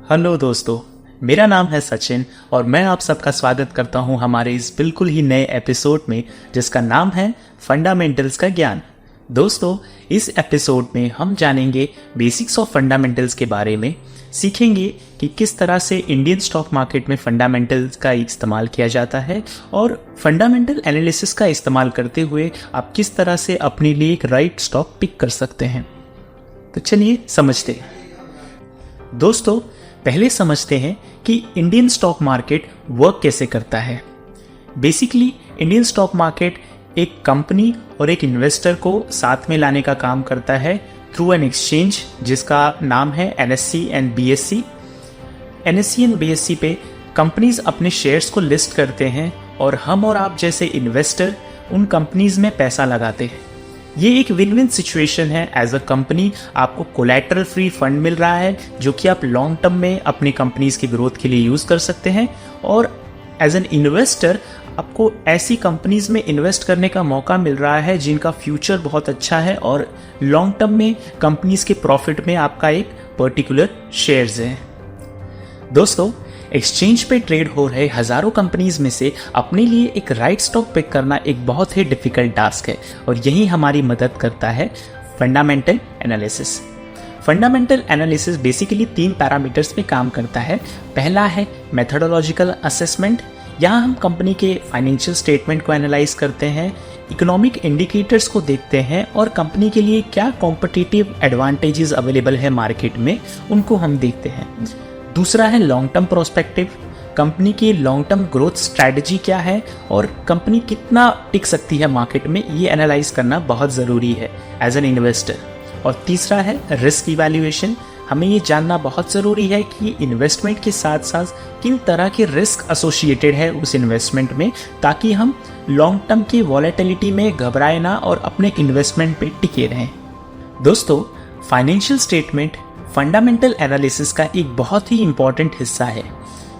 Hello दोस्तों, मेरा नाम है सचिन और मैं आप सबका स्वागत करता हूं हमारे इस बिल्कुल ही नए एपिसोड में जिसका नाम है फंडामेंटल्स का ज्ञान। दोस्तों, इस एपिसोड में हम जानेंगे बेसिक्स ऑफ फंडामेंटल्स के बारे में, सीखेंगे कि किस तरह से इंडियन स्टॉक मार्केट में फंडामेंटल्स का इस्तेमाल किया जाता है और फंडामेंटल एनालिसिस का इस्तेमाल करते हुए आप किस तरह से अपने लिए एक राइट स्टॉक पिक कर सकते हैं। तो चलिए समझते हैं। दोस्तों, पहले समझते हैं कि इंडियन स्टॉक मार्केट वर्क कैसे करता है। बेसिकली इंडियन स्टॉक मार्केट एक कंपनी और एक इन्वेस्टर को साथ में लाने का काम करता है थ्रू एन एक्सचेंज जिसका नाम है NSE and BSE। NSE and BSE पे कंपनीज अपने शेयर्स को लिस्ट करते हैं और हम और आप जैसे इन्वेस्टर उन कंपनीज में पैसा लगाते हैं। ये एक विन विन सिचुएशन है। एज अ कंपनी आपको कोलैटरल फ्री फंड मिल रहा है जो कि आप लॉन्ग टर्म में अपनी कंपनीज की ग्रोथ के लिए यूज कर सकते हैं, और एज एन इन्वेस्टर आपको ऐसी कंपनीज में इन्वेस्ट करने का मौका मिल रहा है जिनका फ्यूचर बहुत अच्छा है और लॉन्ग टर्म में कंपनीज के प्रॉफिट में आपका एक पर्टिकुलर शेयर्स है। दोस्तों, एक्सचेंज पे ट्रेड हो रहे हजारों कंपनीज में से अपने लिए एक राइट स्टॉक पिक करना एक बहुत ही डिफिकल्ट टास्क है और यही हमारी मदद करता है fundamental analysis. Fundamental analysis basically 3 parameters पे काम करता है। पहला है मेथोडोलॉजिकल असेसमेंट। यहाँ हम कंपनी के फाइनेंशियल स्टेटमेंट को एनालाइज करते हैं, इकोनॉमिक इंडिकेटर्स को देखते हैं और कंपनी के लिए क्या कॉम्पिटिटिव एडवांटेजेस अवेलेबल है मार्केट में उनको हम देखते हैं। दूसरा है लॉन्ग टर्म प्रोस्पेक्टिव। कंपनी की लॉन्ग टर्म ग्रोथ स्ट्रैटेजी क्या है और कंपनी कितना टिक सकती है मार्केट में, ये एनालाइज करना बहुत ज़रूरी है एज एन इन्वेस्टर। और तीसरा है रिस्क इवैल्यूएशन। हमें ये जानना बहुत ज़रूरी है कि इन्वेस्टमेंट के साथ साथ किन तरह के रिस्क एसोसिएटेड है उस इन्वेस्टमेंट में, ताकि हम लॉन्ग टर्म की वॉलेटिलिटी में घबराए ना और अपने इन्वेस्टमेंट पे टिके रहें। दोस्तों, फाइनेंशियल स्टेटमेंट फंडामेंटल एनालिसिस का एक बहुत ही इम्पॉर्टेंट हिस्सा है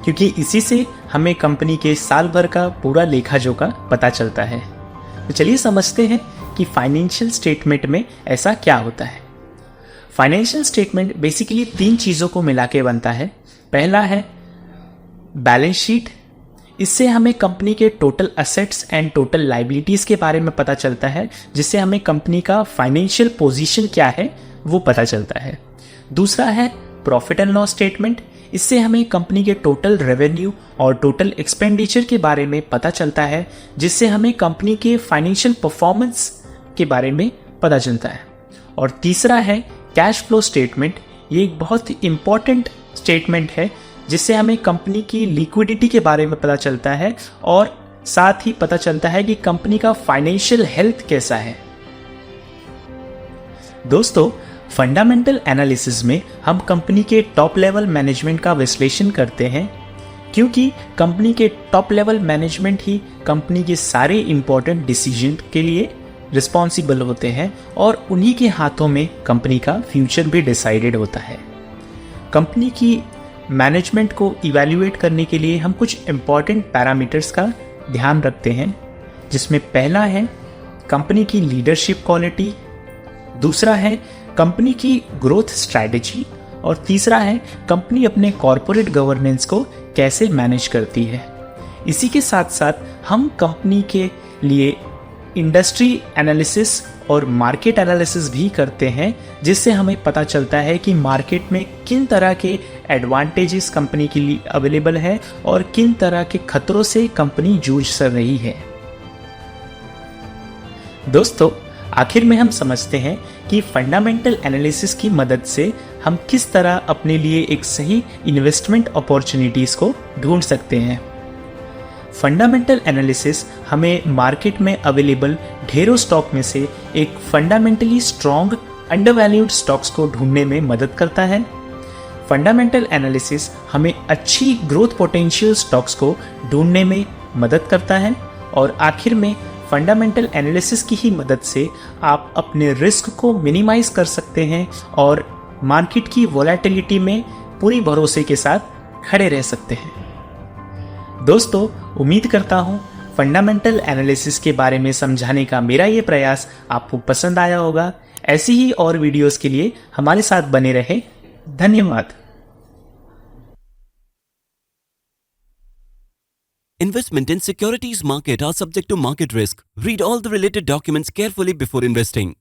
क्योंकि इसी से हमें कंपनी के साल भर का पूरा लेखा जोखा पता चलता है। तो चलिए समझते हैं कि फाइनेंशियल स्टेटमेंट में ऐसा क्या होता है। फाइनेंशियल स्टेटमेंट बेसिकली 3 चीज़ों को मिला के बनता है। पहला है बैलेंस शीट। इससे हमें कंपनी के total assets and total liabilities के बारे में पता चलता है, जिससे हमें कंपनी का फाइनेंशियल पोजीशन क्या है वो पता चलता है। दूसरा है प्रॉफिट एंड लॉस स्टेटमेंट। इससे हमें कंपनी के टोटल रेवेन्यू और टोटल एक्सपेंडिचर के बारे में पता चलता है, जिससे हमें कंपनी के फाइनेंशियल परफॉर्मेंस के बारे में पता चलता है। और तीसरा है कैश फ्लो स्टेटमेंट। ये एक बहुत इंपॉर्टेंट स्टेटमेंट है जिससे हमें कंपनी की लिक्विडिटी के बारे में पता चलता है और साथ ही पता चलता है कि कंपनी का फाइनेंशियल हेल्थ कैसा है। दोस्तों, फंडामेंटल एनालिसिस में हम कंपनी के टॉप लेवल मैनेजमेंट का विश्लेषण करते हैं क्योंकि कंपनी के टॉप लेवल मैनेजमेंट ही कंपनी के सारे इंपॉर्टेंट डिसीजन के लिए रिस्पॉन्सिबल होते हैं और उन्हीं के हाथों में कंपनी का फ्यूचर भी डिसाइडेड होता है। कंपनी की मैनेजमेंट को इवैल्यूएट करने के लिए हम कुछ इंपॉर्टेंट पैरामीटर्स का ध्यान रखते हैं, जिसमें पहला है कंपनी की लीडरशिप क्वालिटी, दूसरा है कंपनी की ग्रोथ स्ट्रैटेजी और तीसरा है कंपनी अपने कॉरपोरेट गवर्नेंस को कैसे मैनेज करती है। इसी के साथ साथ हम कंपनी के लिए इंडस्ट्री एनालिसिस और मार्केट एनालिसिस भी करते हैं, जिससे हमें पता चलता है कि मार्केट में किन तरह के एडवांटेजेस कंपनी के लिए अवेलेबल है और किन तरह के खतरों से कंपनी जूझ रही है। दोस्तों, आखिर में हम समझते हैं कि फंडामेंटल एनालिसिस की मदद से हम किस तरह अपने लिए एक सही इन्वेस्टमेंट अपॉर्चुनिटीज़ को ढूंढ सकते हैं। फंडामेंटल एनालिसिस हमें मार्केट में अवेलेबल ढेरों स्टॉक में से एक फंडामेंटली स्ट्रॉन्ग अंडरवैल्यूड स्टॉक्स को ढूंढने में मदद करता है। फंडामेंटल एनालिसिस हमें अच्छी ग्रोथ पोटेंशियल स्टॉक्स को ढूंढने में मदद करता है और आखिर में फंडामेंटल एनालिसिस की ही मदद से आप अपने रिस्क को मिनिमाइज कर सकते हैं और मार्केट की वोलेटिलिटी में पूरी भरोसे के साथ खड़े रह सकते हैं। दोस्तों, उम्मीद करता हूँ फंडामेंटल एनालिसिस के बारे में समझाने का मेरा ये प्रयास आपको पसंद आया होगा। ऐसी ही और वीडियोस के लिए हमारे साथ बने रहे। धन्यवाद। Investment in securities market are subject to market risk. Read all the related documents carefully before investing.